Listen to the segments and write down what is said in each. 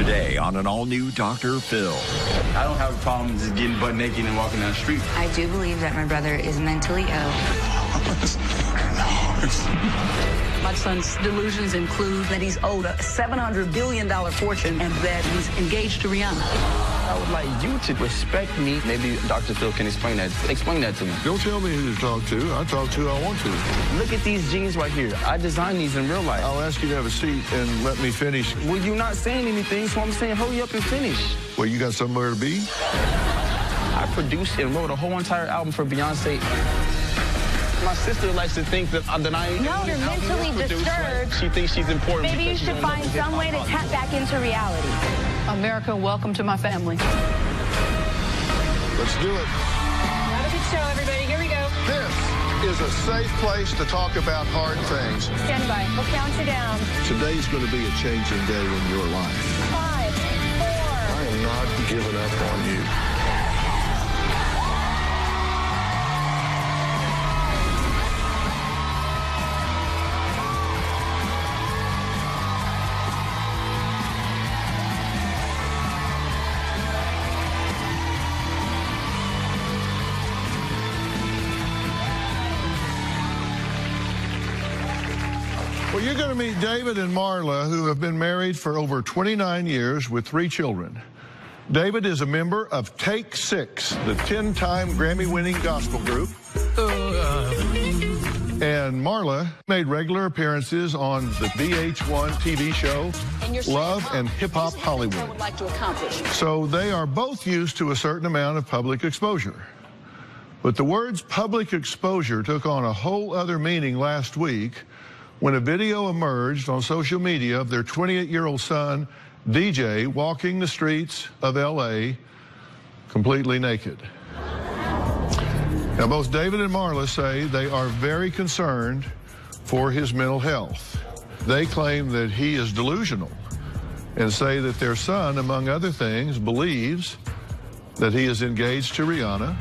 Today on an all-new Dr. Phil. I don't have a problem just getting butt naked and walking down the street. I do believe that my brother is mentally ill. My son's delusions include that he's owed a $700 billion fortune and that he's engaged to Rihanna. I would like you to respect me. Maybe Dr. Phil can explain that. Explain that to me. Don't tell me who to talk to. I talk to who I want to. Look at these jeans right here. I designed these in real life. I'll ask you to have a seat and let me finish. Well, you're not saying anything, so I'm saying hurry up and finish. Well, you got somewhere to be? I produced and wrote a whole entire album for Beyonce. My sister likes to think that I No, you're mentally disturbed. She thinks she's important. Maybe you should find some way to tap back into reality. America, welcome to my family. Let's do it. Not a good show, everybody. Here we go. This is a safe place to talk about hard things. Stand by. We'll count you down. Today's going to be a changing day in your life. 5, 4. I am not giving up on you. Well, you're going to meet David and Marla, who have been married for over 29 years with 3 children. David is a member of Take 6, the 10-time Grammy-winning gospel group. And Marla made regular appearances on the VH1 TV show Love and Hip Hop Hollywood. Would like to accomplish. So they are both used to a certain amount of public exposure. But the words public exposure took on a whole other meaning last week when a video emerged on social media of their 28-year-old son, DJ, walking the streets of L.A. completely naked. Now, both David and Marla say they are very concerned for his mental health. They claim that he is delusional and say that their son, among other things, believes that he is engaged to Rihanna,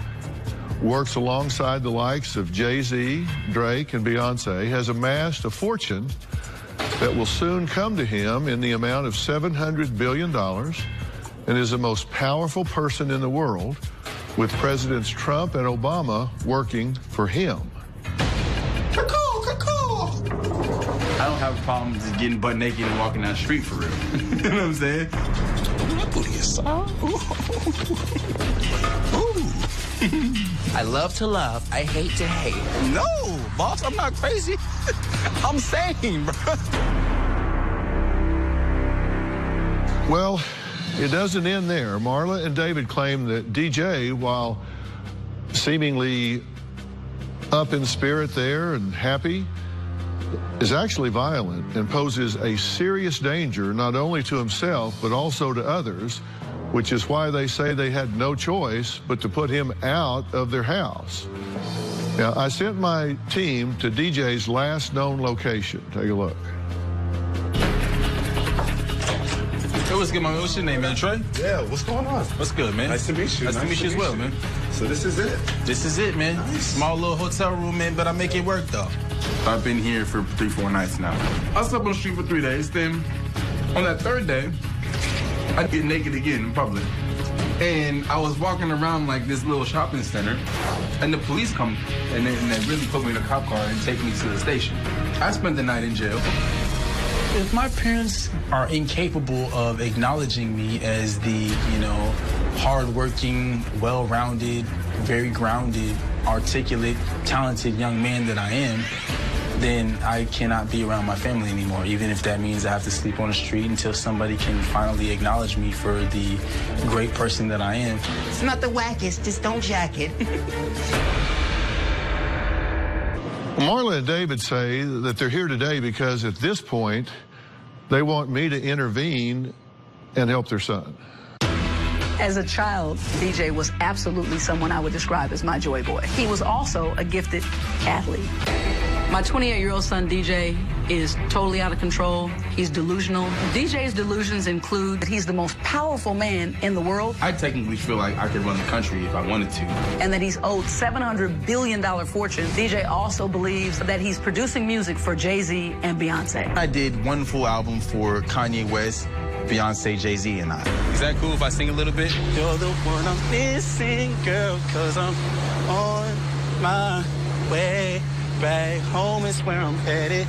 works alongside the likes of Jay-Z, Drake, and Beyonce, has amassed a fortune that will soon come to him in the amount of $700 billion, and is the most powerful person in the world, with Presidents Trump and Obama working for him. I don't have a problem just getting butt naked and walking down the street for real. You know what I'm saying? I love to love. I hate to hate. No, boss, I'm not crazy. I'm sane, bro. Well, it doesn't end there. Marla and David claim that DJ, while seemingly up in spirit there and happy, is actually violent and poses a serious danger not only to himself but also to others, which is why they say they had no choice but to put him out of their house. Now, I sent my team to DJ's last known location. Take a look. Hey, what's good, man? What's your name, man? Trey? Yeah, what's going on? What's good, man? Nice to meet you. Nice to meet you as well, man. So this is it? This is it, man. Nice. Small little hotel room, man, but I make it work, though. I've been here for 3-4 nights now. I slept on the street for 3 days. Then, on that 3rd day, I get naked again in public. And I was walking around like this little shopping center, and the police come, and they really put me in a cop car and take me to the station. I spent the night in jail. If my parents are incapable of acknowledging me as the, hardworking, well-rounded, very grounded, articulate, talented young man that I am, then I cannot be around my family anymore, even if that means I have to sleep on the street until somebody can finally acknowledge me for the great person that I am. It's not the wackest, just don't jack it. Marla and David say that they're here today because at this point, they want me to intervene and help their son. As a child, DJ was absolutely someone I would describe as my joy boy. He was also a gifted athlete. My 28-year-old son, DJ, is totally out of control. He's delusional. DJ's delusions include that he's the most powerful man in the world. I technically feel like I could run the country if I wanted to. And that he's owed $700 billion fortune. DJ also believes that he's producing music for Jay-Z and Beyonce. I did one full album for Kanye West, Beyonce, Jay-Z, and I. Is that cool if I sing a little bit? You're the one I'm missing, girl, 'cause I'm on my way. Back home is where I'm headed.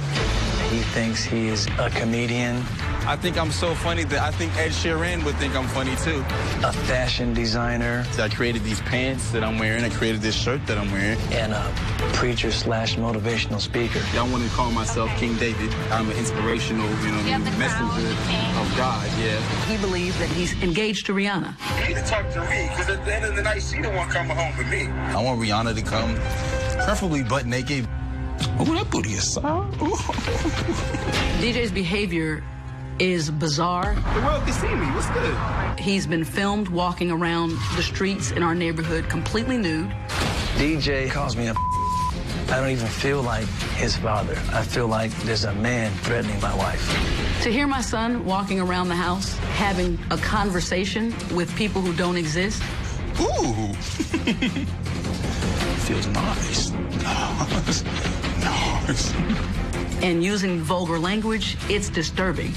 He thinks he is a comedian. I think I'm so funny that I think Ed Sheeran would think I'm funny too. A fashion designer. I created these pants that I'm wearing. I created this shirt that I'm wearing. And a preacher / motivational speaker. Y'all want to call myself King David. I'm an inspirational, messenger of God, yeah. He believes that he's engaged to Rihanna. You need to talk to me, because at the end of the night, she the one coming home with me. I want Rihanna to come, preferably butt naked. Oh, that booty is soft. DJ's behavior is bizarre. The world can see me. What's good? He's been filmed walking around the streets in our neighborhood completely nude. DJ calls me a I don't even feel like his father. I feel like there's a man threatening my wife. To hear my son walking around the house, having a conversation with people who don't exist. Ooh. Feels nice. Nice. And using vulgar language, it's disturbing.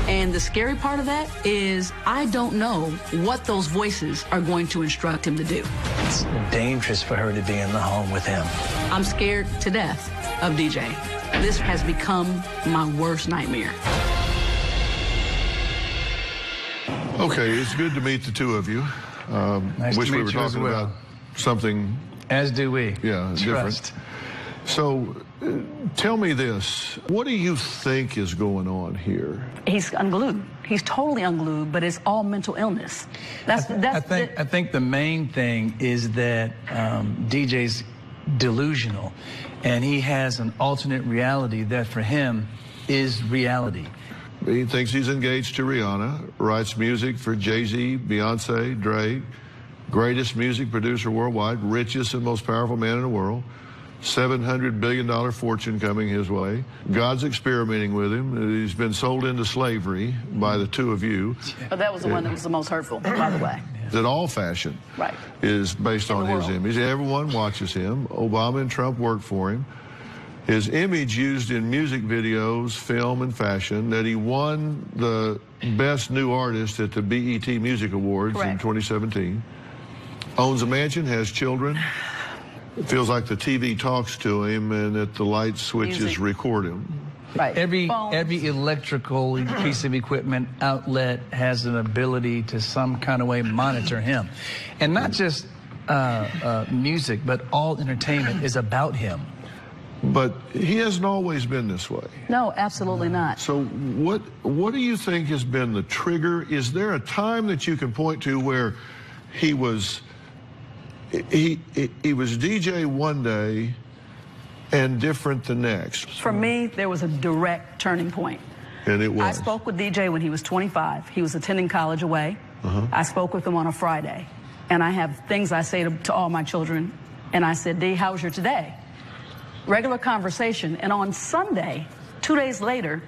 And the scary part of that is I don't know what those voices are going to instruct him to do. It's dangerous for her to be in the home with him. I'm scared to death of DJ. This has become my worst nightmare. Okay, it's good to meet the two of you. Nice wish to we meet were you as talking well. about something, As do we. yeah, different. So, tell me this. What do you think is going on here? He's unglued. He's totally unglued, but it's all mental illness. I think the main thing is that DJ's delusional, and he has an alternate reality that for him is reality. He thinks he's engaged to Rihanna, writes music for Jay-Z, Beyonce, Drake, greatest music producer worldwide, richest and most powerful man in the world, $700 billion fortune coming his way. God's experimenting with him. He's been sold into slavery by the two of you. But that was the one that was the most hurtful, by the way. That all fashion is based on his image. Everyone watches him. Obama and Trump worked for him. His image used in music videos, film, and fashion, that he won the Best New Artist at the BET Music Awards in 2017. Owns a mansion, has children. It feels like the TV talks to him and that the light switches record him. Right. Every electrical piece of equipment outlet has an ability to some kind of way monitor him. And not just music, but all entertainment is about him. But he hasn't always been this way. No, absolutely not. So what do you think has been the trigger? Is there a time that you can point to where he was DJ one day and different the next? For me, there was a direct turning point. And it was? I spoke with DJ when he was 25. He was attending college away. I spoke with him on a Friday. And I have things I say to all my children. And I said, D, how was your today? Regular conversation. And on Sunday, 2 days later,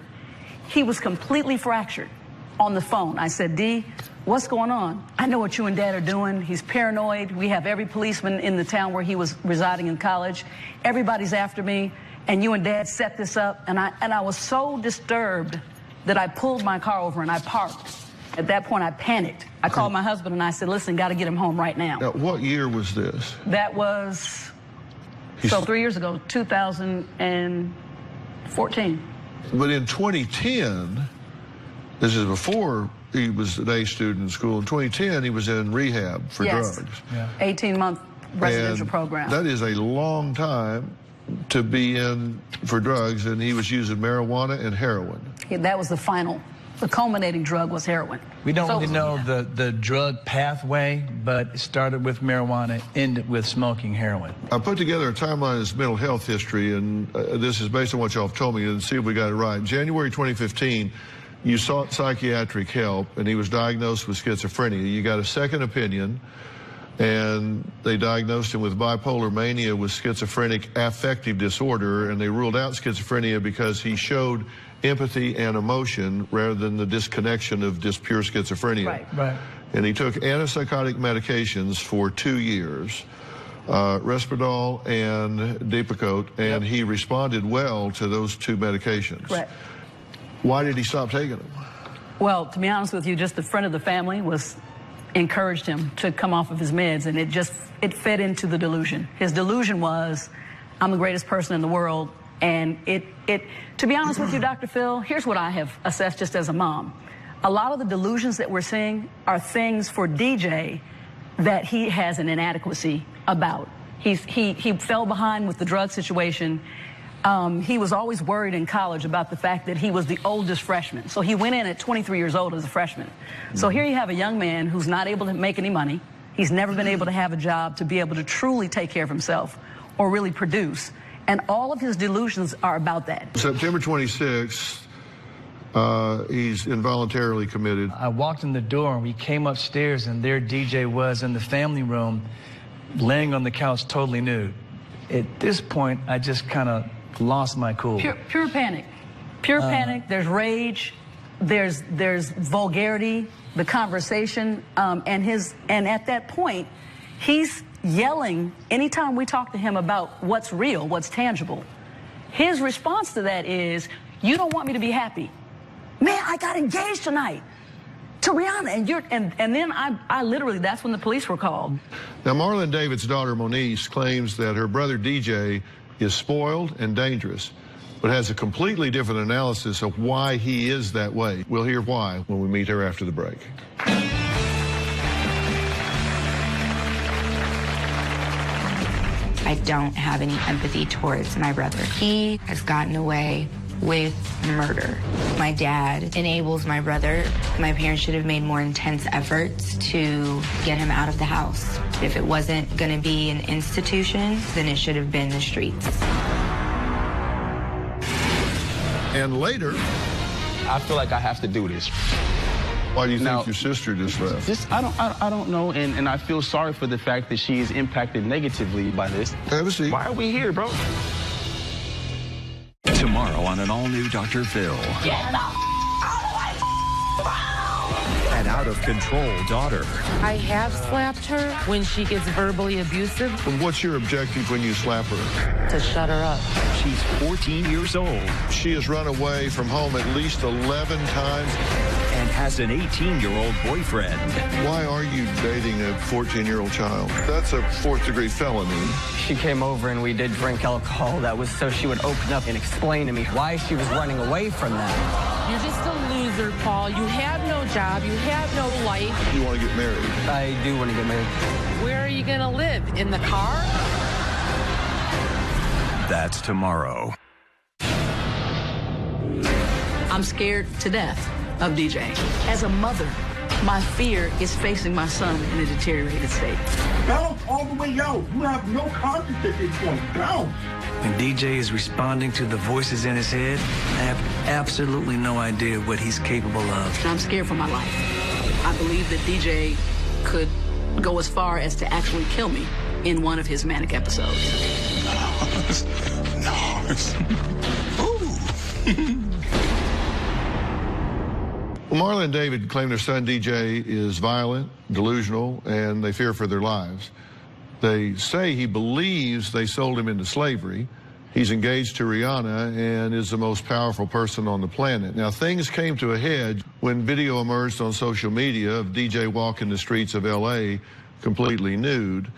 he was completely fractured on the phone. I said, D, what's going on? I know what you and Dad are doing. He's paranoid. We have every policeman in the town where he was residing in college. Everybody's after me. And you and Dad set this up. And I was so disturbed that I pulled my car over and I parked. At that point, I panicked. I called my husband and I said, listen, got to get him home right now. Now, what year was this? That was, 3 years ago, 2014. But in 2010, this is before he was an A student in school. In 2010, he was in rehab for drugs. 18-month residential program. That is a long time to be in for drugs, and he was using marijuana and heroin. That was the culminating drug was heroin. We don't really know the drug pathway, but it started with marijuana, ended with smoking heroin. I put together a timeline of his mental health history, and this is based on what y'all have told me, and see if we got it right. In January 2015, you sought psychiatric help, and he was diagnosed with schizophrenia. You got a second opinion, and they diagnosed him with bipolar mania with schizophrenic affective disorder, and they ruled out schizophrenia because he showed empathy and emotion rather than the disconnection of just pure schizophrenia. Right. And he took antipsychotic medications for 2 years, Risperdal and Depakote, and he responded well to those two medications. Right. Why did he stop taking them? Well, to be honest with you, just the friend of the family encouraged him to come off of his meds, and it fed into the delusion. His delusion was, I'm the greatest person in the world, and to be honest with you, Dr. Phil, here's what I have assessed just as a mom. A lot of the delusions that we're seeing are things for DJ that he has an inadequacy about. He fell behind with the drug situation. He was always worried in college about the fact that he was the oldest freshman. So he went in at 23 years old as a freshman. So here you have a young man who's not able to make any money. He's never been able to have a job to be able to truly take care of himself or really produce. And all of his delusions are about that. September 26th, he's involuntarily committed. I walked in the door and we came upstairs and there DJ was in the family room, laying on the couch totally nude. At this point, I just kind of lost my cool. Pure panic. Pure panic. There's rage. There's vulgarity, the conversation, and at that point, he's yelling anytime we talk to him about what's real, what's tangible. His response to that is, you don't want me to be happy. Man, I got engaged tonight to Rihanna, and then I literally, that's when the police were called. Now, Marlon David's daughter, Moniece, claims that her brother, DJ, is spoiled and dangerous, but has a completely different analysis of why he is that way. We'll hear why when we meet her after the break. I don't have any empathy towards my brother. He has gotten away with murder. My dad enables my brother. My parents should have made more intense efforts to get him out of the house. If it wasn't going to be an institution, then it should have been the streets. And later, I feel like I have to do this. Why do you think your sister just left? I don't know, and I feel sorry for the fact that she is impacted negatively by this. Have a seat. Why are we here, bro? Tomorrow on an all-new Dr. Phil. An out-of-control daughter. I have slapped her when she gets verbally abusive. And what's your objective when you slap her? To shut her up. She's 14 years old. She has run away from home at least 11 times. And has an 18-year-old boyfriend. Why are you dating a 14-year-old child? That's a fourth-degree felony. She came over and we did drink alcohol. That was so she would open up and explain to me why she was running away from that. You're just a loser, Paul. You have no job. You have no life. You want to get married? I do want to get married. Where are you going to live? In the car? That's tomorrow. I'm scared to death of DJ. As a mother, my fear is facing my son in a deteriorated state. Bounce all the way out. You have no conscience at this point. Bounce. When DJ is responding to the voices in his head, I have absolutely no idea what he's capable of. I'm scared for my life. I believe that DJ could go as far as to actually kill me in one of his manic episodes. Well, Marla and David claim their son DJ is violent, delusional, and they fear for their lives. They say he believes they sold him into slavery. He's engaged to Rihanna and is the most powerful person on the planet. Now, things came to a head when video emerged on social media of DJ walking the streets of L.A. completely nude.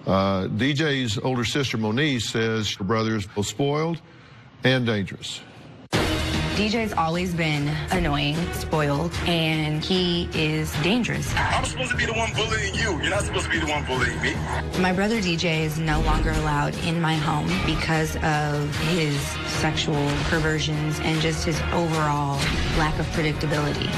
DJ's older sister, Moniece, says her brother is both spoiled and dangerous. DJ's always been annoying, spoiled, and he is dangerous. I'm supposed to be the one bullying you. You're not supposed to be the one bullying me. My brother DJ is no longer allowed in my home because of his sexual perversions and just his overall lack of predictability.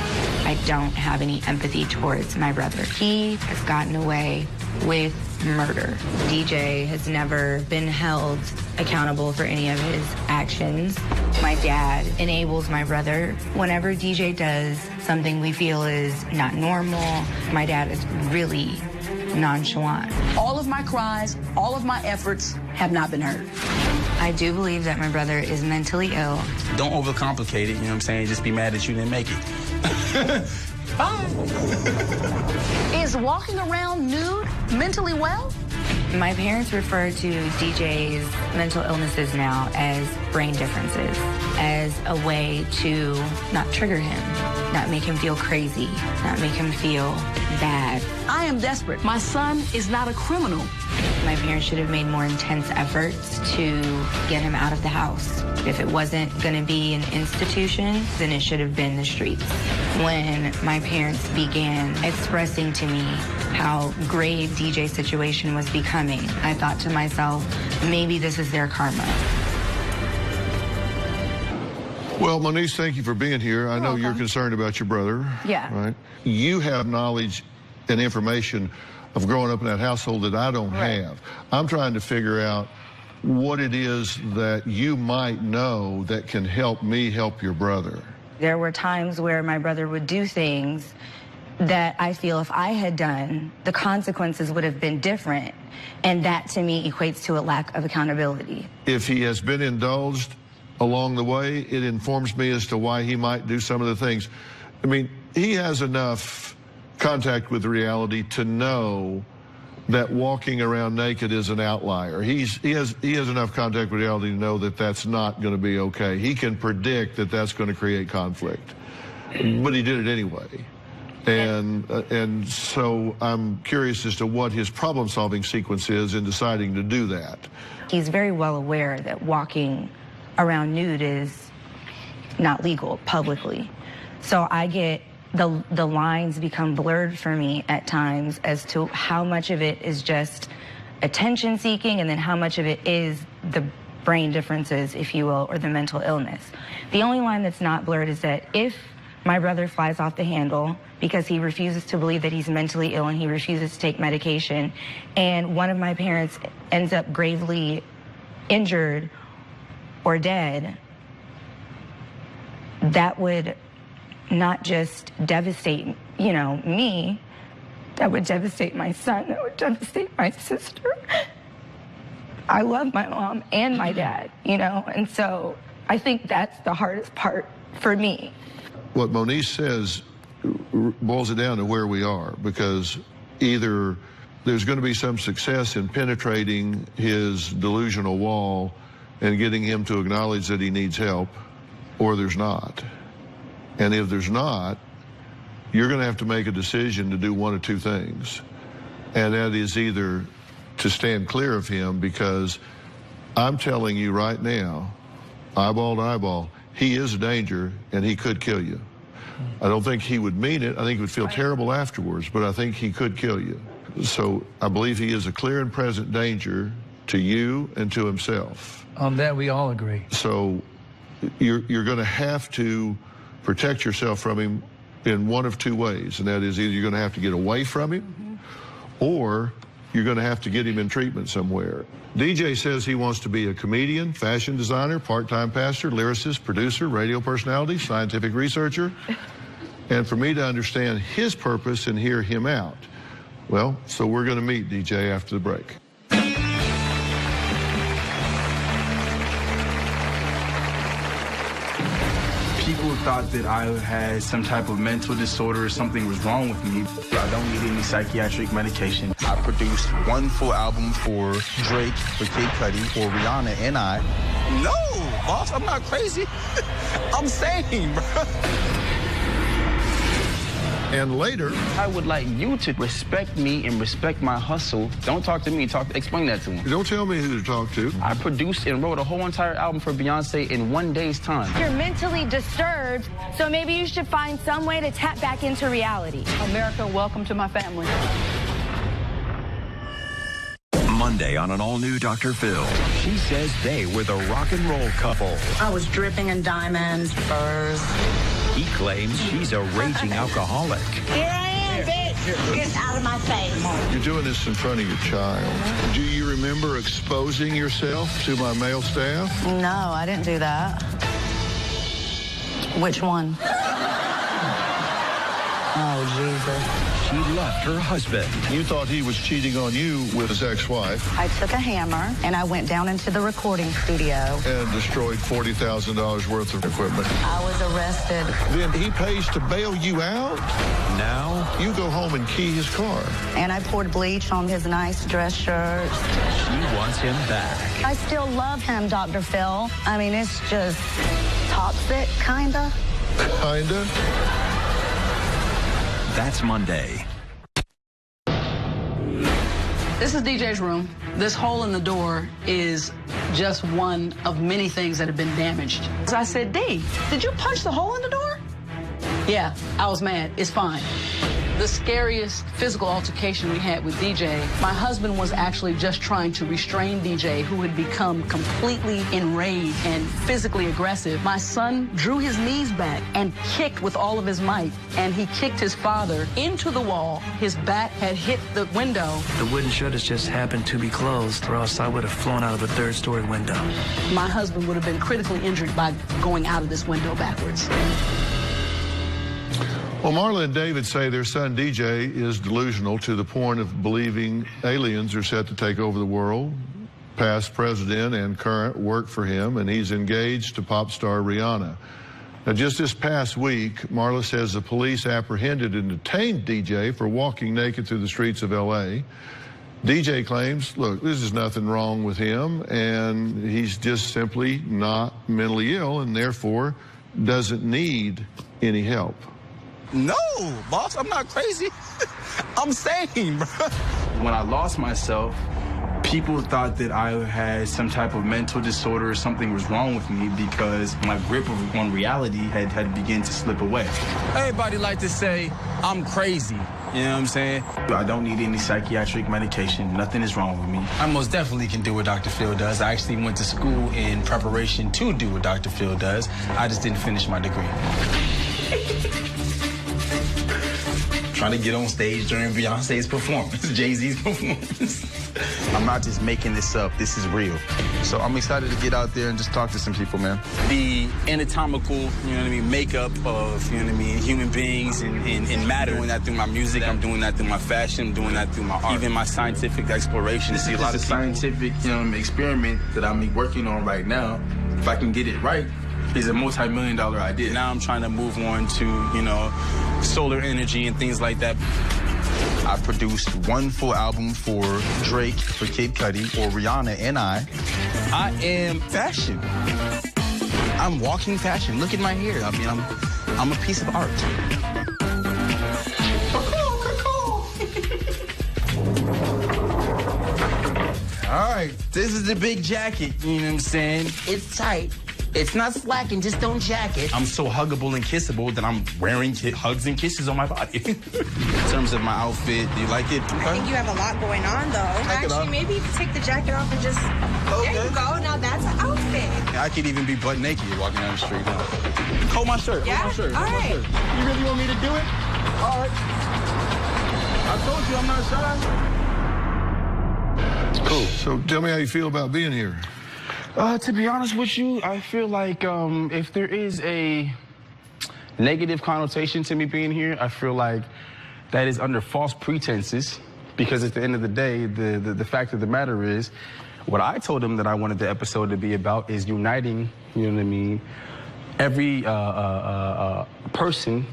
I don't have any empathy towards my brother. He has gotten away with murder. DJ has never been held accountable for any of his actions. My dad enables my brother. Whenever DJ does something we feel is not normal, my dad is really nonchalant. All of my cries, all of my efforts have not been heard. I do believe that my brother is mentally ill. Don't overcomplicate it, you know what I'm saying? Just be mad that you didn't make it. Is walking around nude mentally well? My parents refer to DJ's mental illnesses now as brain differences, as a way to not trigger him, not make him feel crazy, not make him feel bad. I am desperate. My son is not a criminal. My parents should have made more intense efforts to get him out of the house. If it wasn't going to be an institution, then it should have been the streets. When my parents began expressing to me how grave DJ's situation was becoming, I thought to myself, maybe this is their karma. Well, Moniece, thank you for being here. I know you're concerned about your brother. Yeah. Right? You have knowledge and information of growing up in that household that I don't have. I'm trying to figure out what it is that you might know that can help me help your brother. There were times where my brother would do things that I feel if I had done, the consequences would have been different. And that to me equates to a lack of accountability. If he has been indulged along the way, it informs me as to why he might do some of the things. I mean, he has enough contact with reality to know that walking around naked is an outlier. He has enough contact with reality to know that that's not going to be okay. He can predict that that's going to create conflict, but he did it anyway. And so I'm curious as to what his problem-solving sequence is in deciding to do that. He's very well aware that walking around nude is not legal publicly. So I get the lines become blurred for me at times as to how much of it is just attention seeking and then how much of it is the brain differences, if you will, or the mental illness. The only line that's not blurred is that if my brother flies off the handle because he refuses to believe that he's mentally ill and he refuses to take medication, and one of my parents ends up gravely injured or dead, that would not just devastate, me, that would devastate my son, that would devastate my sister. I love my mom and my dad, and so I think that's the hardest part for me. What Moniece says boils it down to where we are, because either there's going to be some success in penetrating his delusional wall and getting him to acknowledge that he needs help, or there's not. And if there's not, you're going to have to make a decision to do one of two things. And that is either to stand clear of him, because I'm telling you right now, eyeball to eyeball, he is a danger and he could kill you. I don't think he would mean it. I think he would feel terrible afterwards, but I think he could kill you. So I believe he is a clear and present danger to you and to himself. On that, we all agree. So you're going to have to protect yourself from him in one of two ways, and that is either you're going to have to get away from him, or you're going to have to get him in treatment somewhere. DJ says he wants to be a comedian, fashion designer, part-time pastor, lyricist, producer, radio personality, scientific researcher, and for me to understand his purpose and hear him out. Well, so we're going to meet DJ after the break. People thought that I had some type of mental disorder or something was wrong with me. I don't need any psychiatric medication. I produced one full album for Drake, for Kid Cudi, for Rihanna, and I. No, boss, I'm not crazy. I'm sane, bro. And later, I would like you to respect me and respect my hustle. Don't talk to me, explain that to him. Don't tell me who to talk to. I produced and wrote a whole entire album for Beyonce in 1 day's time. You're mentally disturbed, so maybe you should find some way to tap back into reality. America, welcome to my family. Monday on an all-new Dr. Phil. She says they were the rock and roll couple. I was dripping in diamonds, furs. He claims she's a raging alcoholic. Here I am, bitch. Get out of my face. You're doing this in front of your child. Do you remember exposing yourself to my male staff? No, I didn't do that. Which one? Oh, Jesus. She left her husband. You thought he was cheating on you with his ex-wife. I took a hammer and I went down into the recording studio. And destroyed $40,000 worth of equipment. I was arrested. Then he pays to bail you out? Now You go home and key his car. And I poured bleach on his nice dress shirt. She wants him back. I still love him, Dr. Phil. I mean, it's just toxic, kinda. Kinda? That's Monday. This is DJ's room. This hole in the door is just one of many things that have been damaged. So I said, D, did you punch the hole in the door? Yeah, I was mad. It's fine. The scariest physical altercation we had with DJ, my husband was actually just trying to restrain DJ, who had become completely enraged and physically aggressive. My son drew his knees back and kicked with all of his might, and he kicked his father into the wall. His bat had hit the window. The wooden shutters just happened to be closed, or else I would have flown out of a third-story window. My husband would have been critically injured by going out of this window backwards. Well, Marla and David say their son DJ is delusional to the point of believing aliens are set to take over the world. Past president and current work for him, and he's engaged to pop star Rihanna. Now, just this past week, Marla says the police apprehended and detained DJ for walking naked through the streets of L.A. DJ claims, look, this is nothing wrong with him, and he's just simply not mentally ill and therefore doesn't need any help. No, boss, I'm not crazy. I'm sane, bro. When I lost myself, people thought that I had some type of mental disorder or something was wrong with me because my grip on reality had begun to slip away. Everybody like to say I'm crazy. You know what I'm saying? I don't need any psychiatric medication. Nothing is wrong with me. I most definitely can do what Dr. Phil does. I actually went to school in preparation to do what Dr. Phil does. I just didn't finish my degree. Trying to get on stage during Beyonce's performance, Jay-Z's performance. I'm not just making this up. This is real. So I'm excited to get out there and just talk to some people, man. The anatomical, you know what I mean, makeup of, you know what I mean, human beings and matter. I'm doing that through my music. I'm doing that through my fashion. I'm doing that through my art. Even my scientific exploration. This is a scientific experiment that I'm working on right now. If I can get it right, it's a multi-million-dollar idea. Now I'm trying to move on to, you know, solar energy and things like that. I produced one full album for Drake, for Kid Cudi, for Rihanna and I am fashion. I'm walking fashion. Look at my hair. I mean, I'm a piece of art. All right, this is the big jacket, you know what I'm saying? It's tight. It's not slacking, just don't jack it. I'm so huggable and kissable that I'm wearing hugs and kisses on my body. In terms of my outfit, do you like it? I think you have a lot going on, though. Actually, maybe take the jacket off and just... Okay. There you go. Now that's an outfit. I could even be butt naked walking down the street. Hold my shirt. Yeah? Hold my shirt. All right. My shirt. You really want me to do it? All right. I told you I'm not shy. Cool. So tell me how you feel about being here. To be honest with you, I feel like if there is a negative connotation to me being here, I feel like that is under false pretenses, because at the end of the day, the fact of the matter is, what I told him that I wanted the episode to be about is uniting, you know what I mean, every person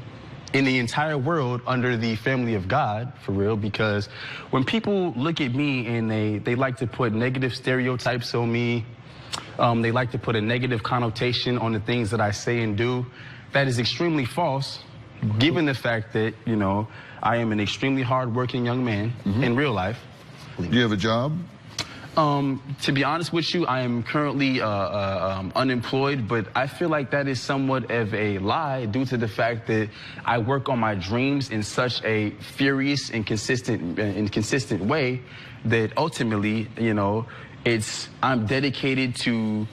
in the entire world under the family of God, for real, because when people look at me and they like to put negative stereotypes on me, they like to put a negative connotation on the things that I say and do. That is extremely false, given the fact that, you know, I am an extremely hardworking young man in real life. Do you have a job? To be honest with you, I am currently unemployed, but I feel like that is somewhat of a lie due to the fact that I work on my dreams in such a furious and consistent way that ultimately, you know, I'm dedicated to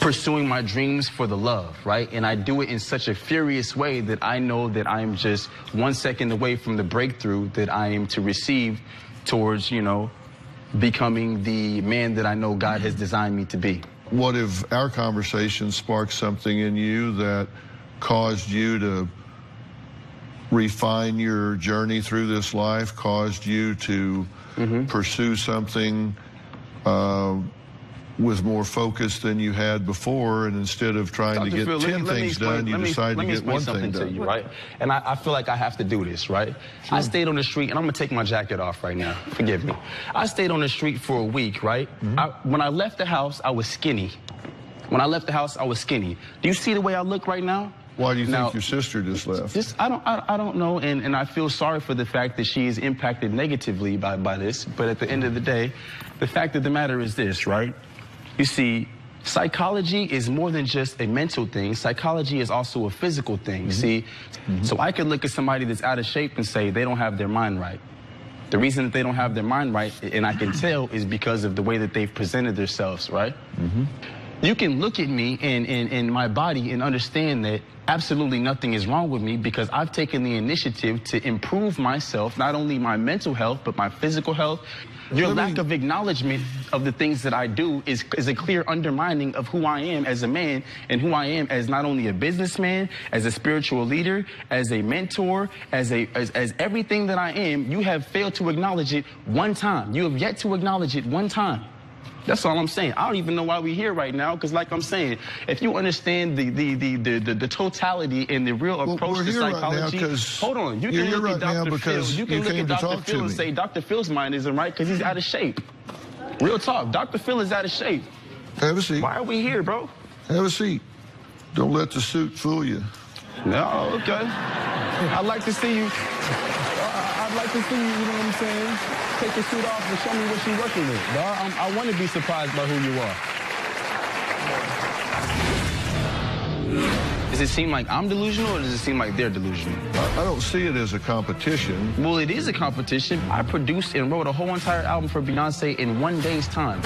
pursuing my dreams for the love, right? And I do it in such a furious way that I know that I'm just 1 second away from the breakthrough that I am to receive towards, you know, becoming the man that I know God has designed me to be. What if our conversation sparked something in you that caused you to refine your journey through this life, caused you to pursue something with more focus than you had before, and instead of trying to get Phil, 10 things done, you decide to get one thing done. To you, right? And I feel like I have to do this, right? Sure. I stayed on the street, and I'm gonna take my jacket off right now. Forgive me. I stayed on the street for a week, right? When I left the house, I was skinny. When I left the house, I was skinny. Do you see the way I look right now? Why do you think your sister just left? I don't know, and I feel sorry for the fact that she is impacted negatively by this. But at the end of the day, the fact of the matter is this, right? You see, psychology is more than just a mental thing. Psychology is also a physical thing. See, so I could look at somebody that's out of shape and say they don't have their mind right. The reason that they don't have their mind right, and I can tell, is because of the way that they've presented themselves, right? You can look at me and my body and understand that absolutely nothing is wrong with me because I've taken the initiative to improve myself, not only my mental health, but my physical health. Your lack of acknowledgement of the things that I do is a clear undermining of who I am as a man and who I am as not only a businessman, as a spiritual leader, as a mentor, as everything that I am. You have failed to acknowledge it one time. You have yet to acknowledge it one time. That's all I'm saying. I don't even know why we're here right now, because like I'm saying, if you understand the totality and the real approach to psychology, hold on, you can look at Dr. Phil. You can look at Dr. Phil and say Dr. Phil's mind isn't right because he's out of shape. Real talk, Dr. Phil is out of shape. Have a seat. Why are we here, bro? Have a seat. Don't let the suit fool you. No, okay. I'd like to see you. I'd like to see you, you know what I'm saying? Take your suit off and show me what you're working with. Dog. I want to be surprised by who you are. Does it seem like I'm delusional, or does it seem like they're delusional? I don't see it as a competition. Well, it is a competition. I produced and wrote a whole entire album for Beyonce in 1 day's time.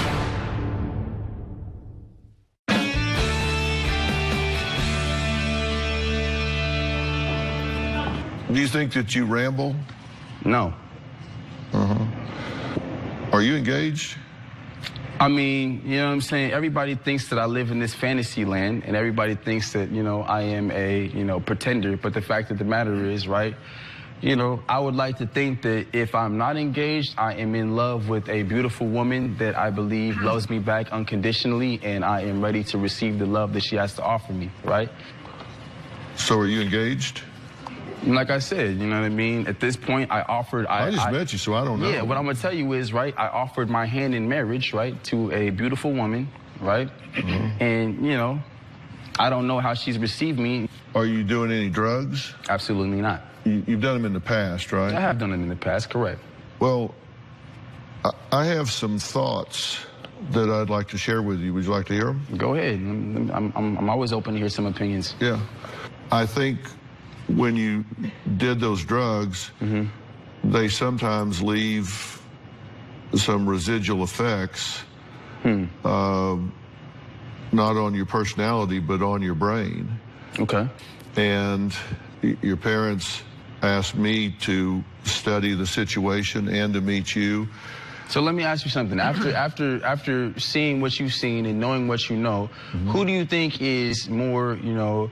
Do you think that you ramble? No. Are you engaged? I mean, you know what I'm saying? Everybody thinks that I live in this fantasy land, and everybody thinks that, you know, I am a, you know, pretender. But the fact of the matter is, right, you know, I would like to think that if I'm not engaged, I am in love with a beautiful woman that I believe loves me back unconditionally, and I am ready to receive the love that she has to offer me, right? So are you engaged? Like I said, you know what I mean? At this point, I offered... I just met you, so I don't know. Yeah, what I'm going to tell you is, right, I offered my hand in marriage, right, to a beautiful woman, right? And, you know, I don't know how she's received me. Are you doing any drugs? Absolutely not. You've done them in the past, right? I have done them in the past, correct. Well, I have some thoughts that I'd like to share with you. Would you like to hear them? Go ahead. I'm always open to hear some opinions. Yeah. I think when you did those drugs, they sometimes leave some residual effects, not on your personality, but on your brain. Okay. And your parents asked me to study the situation and to meet you. So let me ask you something. After seeing what you've seen and knowing what you know, who do you think is more, you know,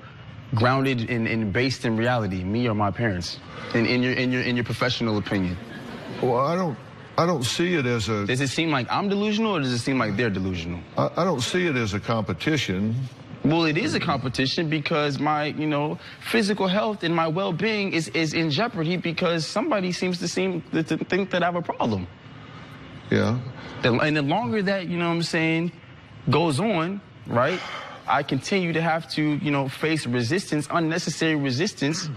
grounded and based in reality, me or my parents, in your professional opinion? Well, I don't see it as a... Does it seem like I'm delusional, or does it seem like they're delusional? I don't see it as a competition. Well, it is a competition because my, you know, physical health and my well-being is in jeopardy because somebody seems to think that I have a problem. Yeah. And the longer that, you know what I'm saying, goes on, right, I continue to have to, you know, face resistance, unnecessary resistance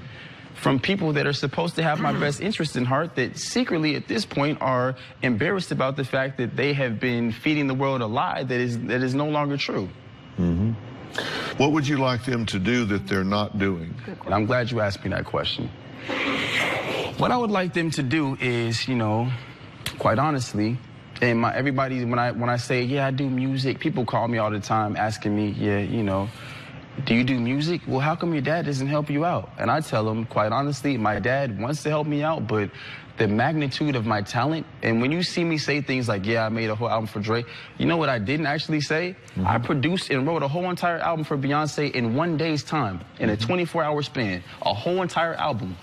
from people that are supposed to have my best interest in heart, that secretly at this point are embarrassed about the fact that they have been feeding the world a lie that is no longer true. What would you like them to do that they're not doing? And I'm glad you asked me that question. What I would like them to do is, you know, quite honestly, and everybody, when I say, yeah, I do music, people call me all the time asking me, yeah, you know, do you do music? Well, how come your dad doesn't help you out? And I tell them, quite honestly, my dad wants to help me out, but the magnitude of my talent, and when you see me say things like, yeah, I made a whole album for Dre, you know what I didn't actually say? I produced and wrote a whole entire album for Beyonce in 1 day's time, in a 24-hour span, a whole entire album.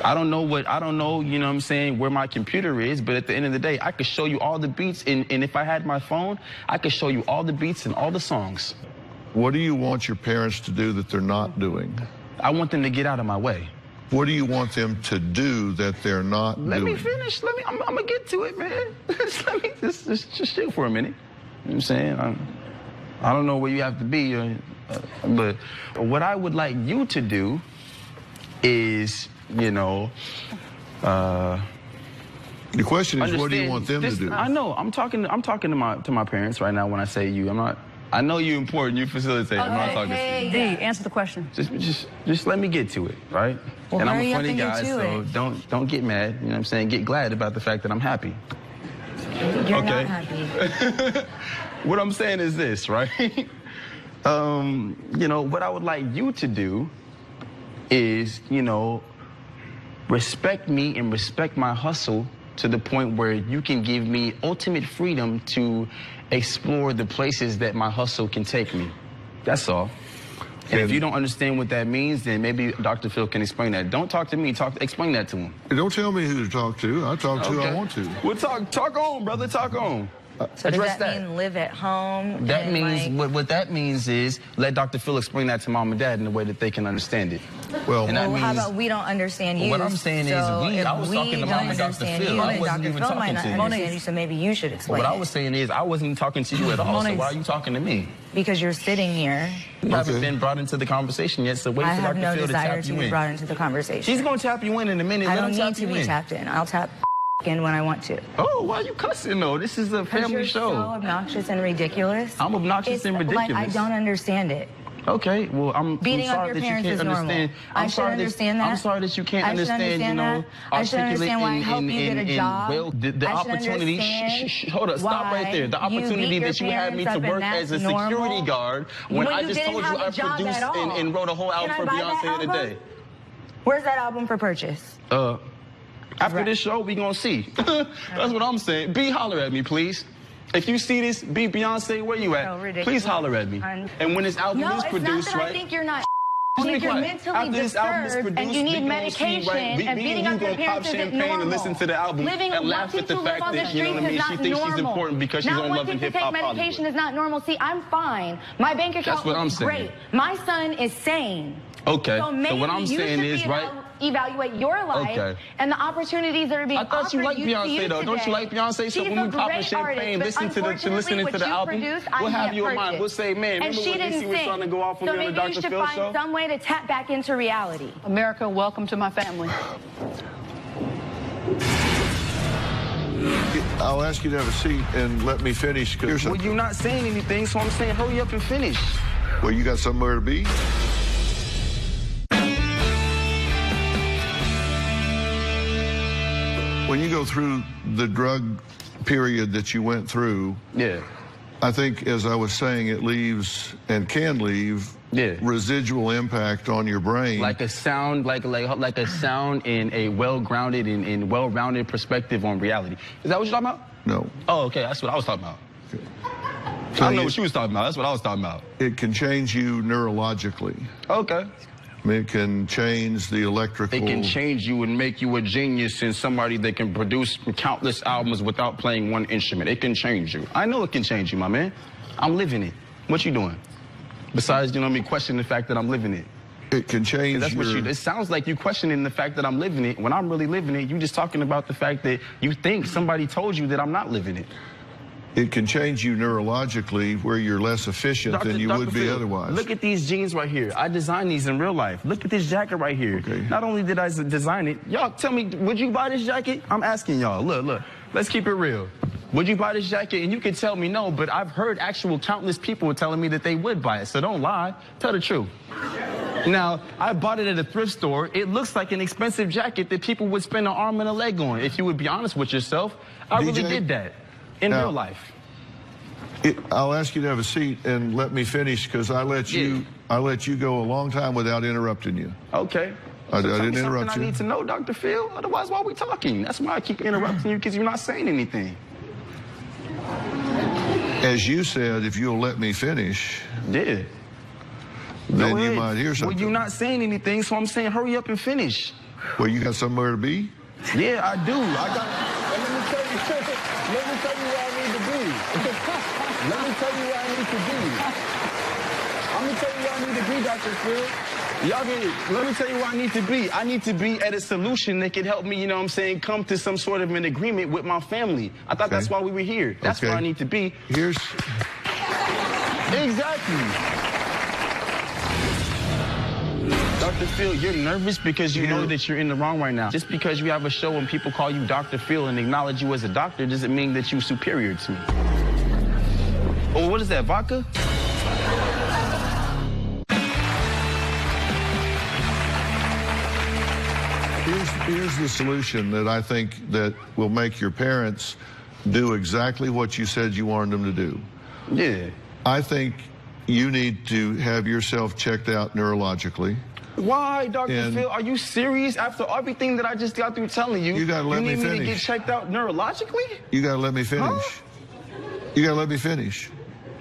I don't know, you know what I'm saying, where my computer is, but at the end of the day, I could show you all the beats, and if I had my phone, I could show you all the beats and all the songs. What do you want your parents to do that they're not doing? I want them to get out of my way. What do you want them to do that they're not doing? Let me finish. I'm gonna get to it, man. just chill for a minute. You know what I'm saying? I don't know where you have to be, but what I would like you to do is, you know, the question is, what do you want them to do? I know. I'm talking to my parents right now when I say you. I'm not. I know you're important. You facilitate. I'm not talking to you. D, answer the question. Just let me get to it, right? Well, and I'm hurry a up funny and guy, get to so it. don't get mad. You know what I'm saying? Get glad about the fact that I'm happy. You're not happy. What I'm saying is this, right? You know, what I would like you to do is, you know, respect me and respect my hustle to the point where you can give me ultimate freedom to explore the places that my hustle can take me. That's all. And if you don't understand what that means, then maybe Dr. Phil can explain that. Don't talk to me, explain that to him. Don't tell me who to talk to. I talk to who I want to. Well, talk on, brother, talk on. So does that mean live at home? That means, what that means is, let Dr. Phil explain that to mom and dad in a way that they can understand it. Well, how about we don't understand you? What I'm saying is, I was talking to mom and Dr. Phil. I wasn't even talking to you. Understand you, so maybe you should explain What I was saying is, I wasn't talking to you at all, so why are you talking to me? Because you're sitting here. You haven't been brought into the conversation yet, so wait for Dr. Phil to tap you in. I have no desire to be brought into the conversation. She's going to tap you in a minute. I don't need to be tapped in. I'll tap in when I want to. Oh, why are you cussing though? This is a family show. You're so obnoxious and ridiculous. I'm obnoxious and ridiculous. Like, I don't understand it. Okay, well, I'm beating up your parents is normal. I should understand that. I'm sorry that you can't understand, you know, I should understand why I help you get a job. Well, the opportunity, hold up, stop right there. The opportunity that you had me to work as a security guard when I just told you I produced and wrote a whole album for Beyonce in a day. Where's that album for purchase? After this show, we gonna see. That's what I'm saying. B, holler at me, please. If you see this, B, Beyonce, where you at? Please holler at me. And when this album is produced, not that right? I think you're not. You're mentally disturbed and you need medication, and beating up your parents isn't normal. And listen to the album and laugh at the fact that, you know what I mean, she thinks she's important because she's on Love and Hip Hop Hollywood. Not wanting to take medication is not normal. See, I'm fine. My bank account is great. My son is sane. Okay, so what I'm saying is, right? Evaluate your life and the opportunities that are being offered. I thought you liked Beyonce, though. Don't you like Beyonce? So when we pop champagne, listening to the album, we'll have you in mind. We'll say, man, remember when DC was trying to go off on me on the Dr. Phil show? So maybe you should find some way to tap back into reality. America, welcome to my family. I'll ask you to have a seat and let me finish. Well, you're not saying anything, so I'm saying hurry up and finish. Well, you got somewhere to be? When you go through the drug period that you went through, I think, as I was saying, it leaves and can leave residual impact on your brain. Like a sound, like a sound in a well-grounded and well-rounded perspective on reality. Is that what you're talking about? No. Oh, okay, that's what I was talking about. Okay. I know what she was talking about. That's what I was talking about. It can change you neurologically. Okay. It can change the electrical... It can change you and make you a genius and somebody that can produce countless albums without playing one instrument. It can change you. I know it can change you, my man. I'm living it. What you doing? Besides, you know me, questioning the fact that I'm living it. It can change It sounds like you questioning the fact that I'm living it. When I'm really living it, you just talking about the fact that you think somebody told you that I'm not living it. It can change you neurologically where you're less efficient than you would be otherwise. Look at these jeans right here. I designed these in real life. Look at this jacket right here. Okay. Not only did I design it, y'all tell me, would you buy this jacket? I'm asking y'all. Look. Let's keep it real. Would you buy this jacket? And you can tell me no, but I've heard actual countless people telling me that they would buy it. So don't lie. Tell the truth. Now, I bought it at a thrift store. It looks like an expensive jacket that people would spend an arm and a leg on. If you would be honest with yourself, I really did that in real life. I'll ask you to have a seat and let me finish because I let you go a long time without interrupting you. Okay. I didn't interrupt you. I need to know, Dr. Phil. Otherwise, why are we talking? That's why I keep interrupting you, because you're not saying anything. As you said, if you'll let me finish, then you might hear something. Well, you're not saying anything, so I'm saying hurry up and finish. Well, you got somewhere to be? Yeah, I do. Let me tell you where I need to be. Let me tell you where I need to be. I'm going to tell you where I need to be, Dr. Phil. Let me tell you where I need to be. I need to be at a solution that could help me, you know what I'm saying, come to some sort of an agreement with my family. I thought that's why we were here. That's where I need to be. Exactly. Dr. Phil, you're nervous because you know that you're in the wrong right now. Just because you have a show and people call you Dr. Phil and acknowledge you as a doctor doesn't mean that you're superior to me. Oh, what is that, vodka? Here's the solution that I think that will make your parents do exactly what you said you wanted them to do. Yeah. I think you need to have yourself checked out neurologically. Why, Dr. Phil? Are you serious? After everything that I just got through telling you, you gotta let me need finish. Me to get checked out neurologically? You gotta let me finish. Huh? You gotta let me finish.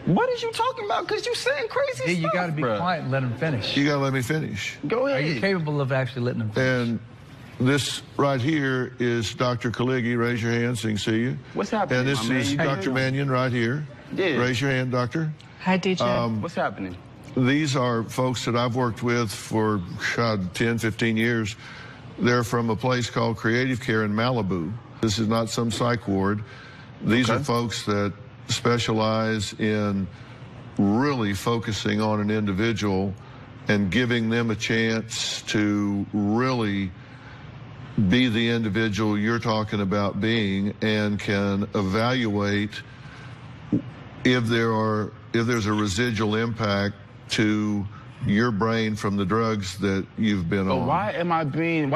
What is you talking about? Because you saying crazy stuff. You gotta be quiet and let him finish. You gotta let me finish. Go ahead. Are you capable of actually letting him finish? And this right here is Dr. Kaligi. Raise your hand so he can see you. What's happening? And this is Dr. Mannion right here. Yeah. Raise your hand, doctor. Hi, DJ. What's happening? These are folks that I've worked with for 10, 15 years. They're from a place called Creative Care in Malibu. This is not some psych ward. These are folks that specialize in really focusing on an individual and giving them a chance to really be the individual you're talking about being, and can evaluate if there's a residual impact to your brain from the drugs that you've been on. Why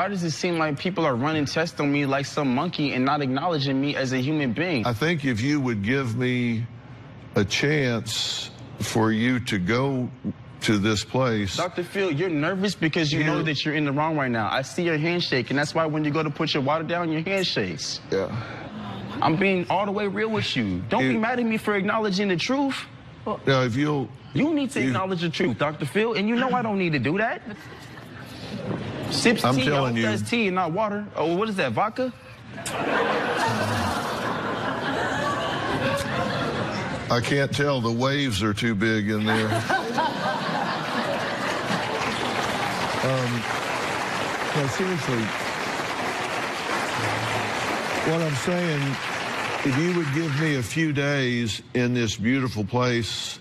does it seem like people are running tests on me like some monkey and not acknowledging me as a human being? I think if you would give me a chance for you to go to this place. Dr. Phil, you're nervous because you know that you're in the wrong right now. I see your handshake, and that's why when you go to put your water down, your hand shakes. Yeah. I'm being all the way real with you. Don't be mad at me for acknowledging the truth. Now, if you need to acknowledge the truth, Dr. Phil, and you know I don't need to do that. Sips I'm tea, telling you. That's tea and not water. Oh, what is that, vodka? I can't tell. The waves are too big in there. No, seriously. What I'm saying, if you would give me a few days in this beautiful place,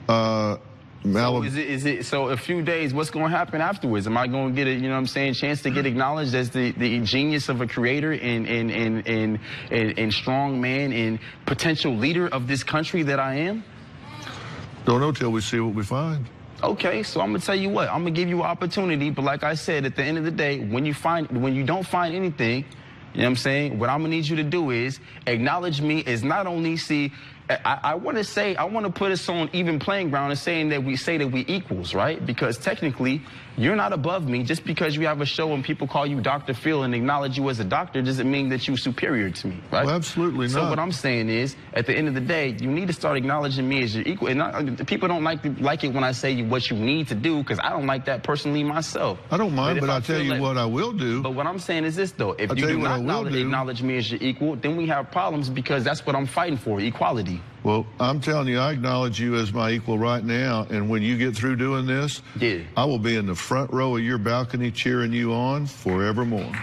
Malibu. So a few days, what's going to happen afterwards? Am I going to get a, chance to get acknowledged as the genius of a creator and strong man and potential leader of this country that I am? Don't know till we see what we find. Okay, so I'm gonna tell you what, I'm gonna give you an opportunity, but like I said, at the end of the day, when you don't find anything, you know what I'm saying, what I'm gonna need you to do is acknowledge me as not only I want to put us on even playing ground and saying that we equals, right? Because technically, you're not above me. Just because you have a show and people call you Dr. Phil and acknowledge you as a doctor doesn't mean that you're superior to me, right? Well, absolutely not. So what I'm saying is, at the end of the day, you need to start acknowledging me as your equal. And people don't like it when I say what you need to do, because I don't like that personally myself. I don't mind, but I'll tell you what I will do. But what I'm saying is this, though. If you do not acknowledge me as your equal, then we have problems, because that's what I'm fighting for, equality. Well, I'm telling you, I acknowledge you as my equal right now, and when you get through doing this, I will be in the front row of your balcony cheering you on forevermore. Okay.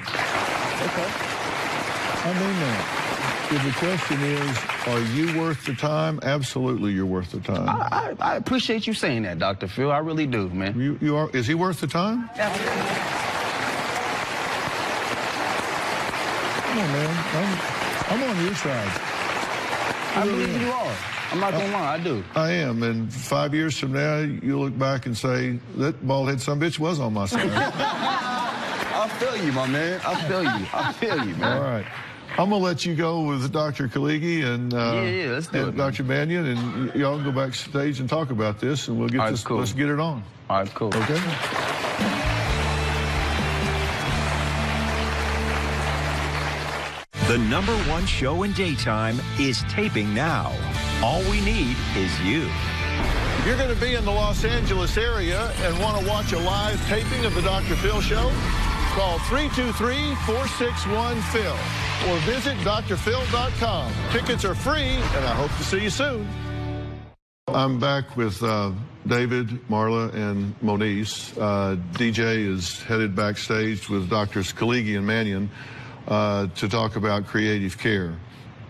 I mean that. If the question is, are you worth the time? Absolutely, you're worth the time. I appreciate you saying that, Dr. Phil. I really do, man. You are? Is he worth the time? Yeah. Come on, man. I'm on your side. I believe you are. I'm not gonna lie, I do. I am, and 5 years from now, you'll look back and say, that bald-head sumbitch was on my side. I feel you, my man. I feel you, man. All right. I'm going to let you go with Dr. Kaligi and, let's do it, Dr. Mannion, and y'all can go backstage and talk about this, and we'll get this. Cool. Let's get it on. All right, cool. Okay? The #1 show in daytime is taping now. All we need is you. If you're going to be in the Los Angeles area and want to watch a live taping of the Dr. Phil Show, Call 323-461-PHIL or visit drphil.com. Tickets are free, and I hope to see you soon. I'm back with David, Marla, and Moniece. DJ is headed backstage with Drs. Khaligi and Mannion to talk about creative care.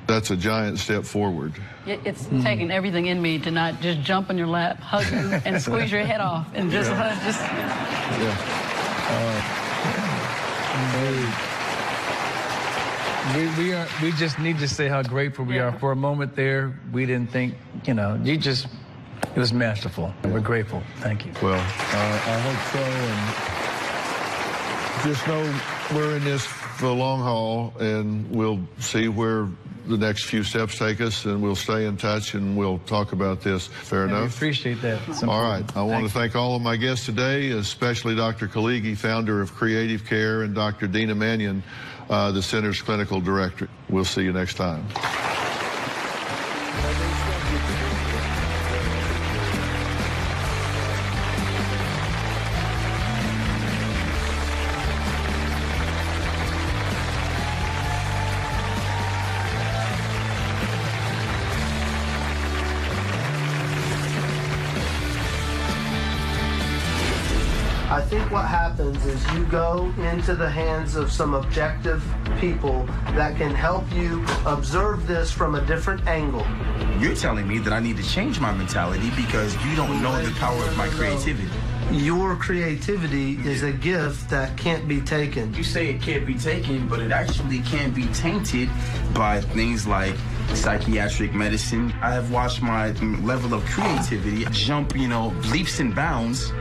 That's a giant step forward. It's taking everything in me to not just jump in your lap, hug you, and squeeze your head off, and just. We just need to say how grateful we are. For a moment there, we didn't think, it was masterful. And we're grateful. Thank you. Well, I hope so. And just know we're in this for the long haul, and we'll see where the next few steps take us, and we'll stay in touch, and we'll talk about this. Fair enough? We appreciate that. All right. I want to thank all of my guests today, especially Dr. Khaligi, founder of Creative Care, and Dr. Dina Mannion, the center's clinical director. We'll see you next time. I think what happens is you go into the hands of some objective people that can help you observe this from a different angle. You're telling me that I need to change my mentality because you don't know the power of my creativity. Your creativity is a gift that can't be taken. You say it can't be taken, but it actually can be tainted by things like psychiatric medicine. I have watched my level of creativity jump, leaps and bounds,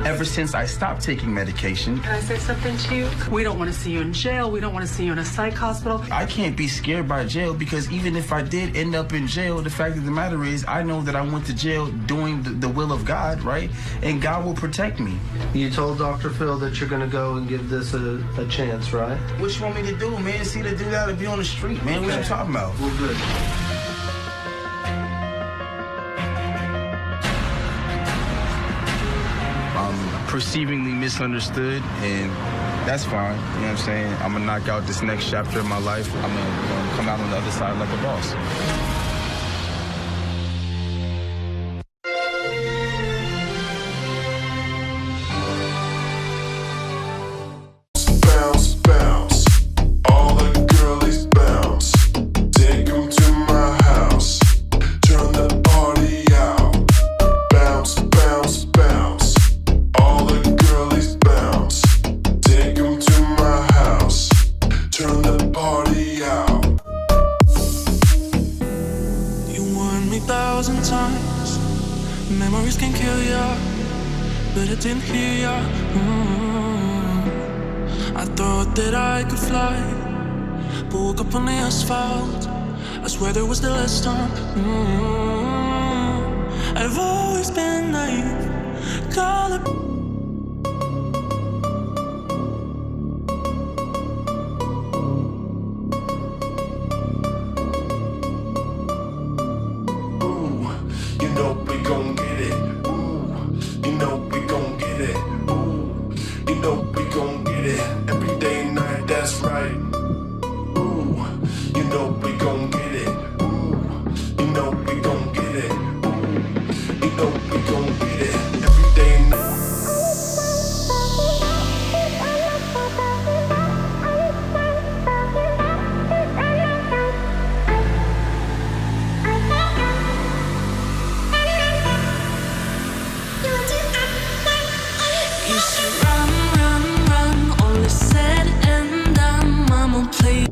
ever since I stopped taking medication. Can I say something to you? We don't want to see you in jail. We don't want to see you in a psych hospital. I can't be scared by jail because even if I did end up in jail, the fact of the matter is I know that I went to jail doing the will of God, right? And God will protect me. You told Dr. Phil that you're going to go and give this a chance, right? What you want me to do, man? See, to do that to be on the street, man. What you talking about? Well, good. Perceivingly misunderstood, and that's fine. You know what I'm saying? I'm gonna knock out this next chapter of my life. I'm gonna come out on the other side like a boss. Bounce, bounce, all the girlies bounce. Take 'em to my house, turn the party out. Bounce, bounce, bounce. All the girlies bounce. Take 'em to my house. Turn the party out. You warned me 1,000 times. Memories can kill ya, but I didn't hear ya. I thought that I could fly, but woke up on the asphalt. I swear there was the last time. I've always been naive. Call it. You know we gon' get it. Ooh, you know we gon' get it. Ooh, you know we gon' get it. Every day and night, that's right. Ooh, you know we gon' get it. Ooh, you know we gon' get it. Ooh, you know we gon' get it. Every day and night. You should run, run, run. All is said and done, Mama, please.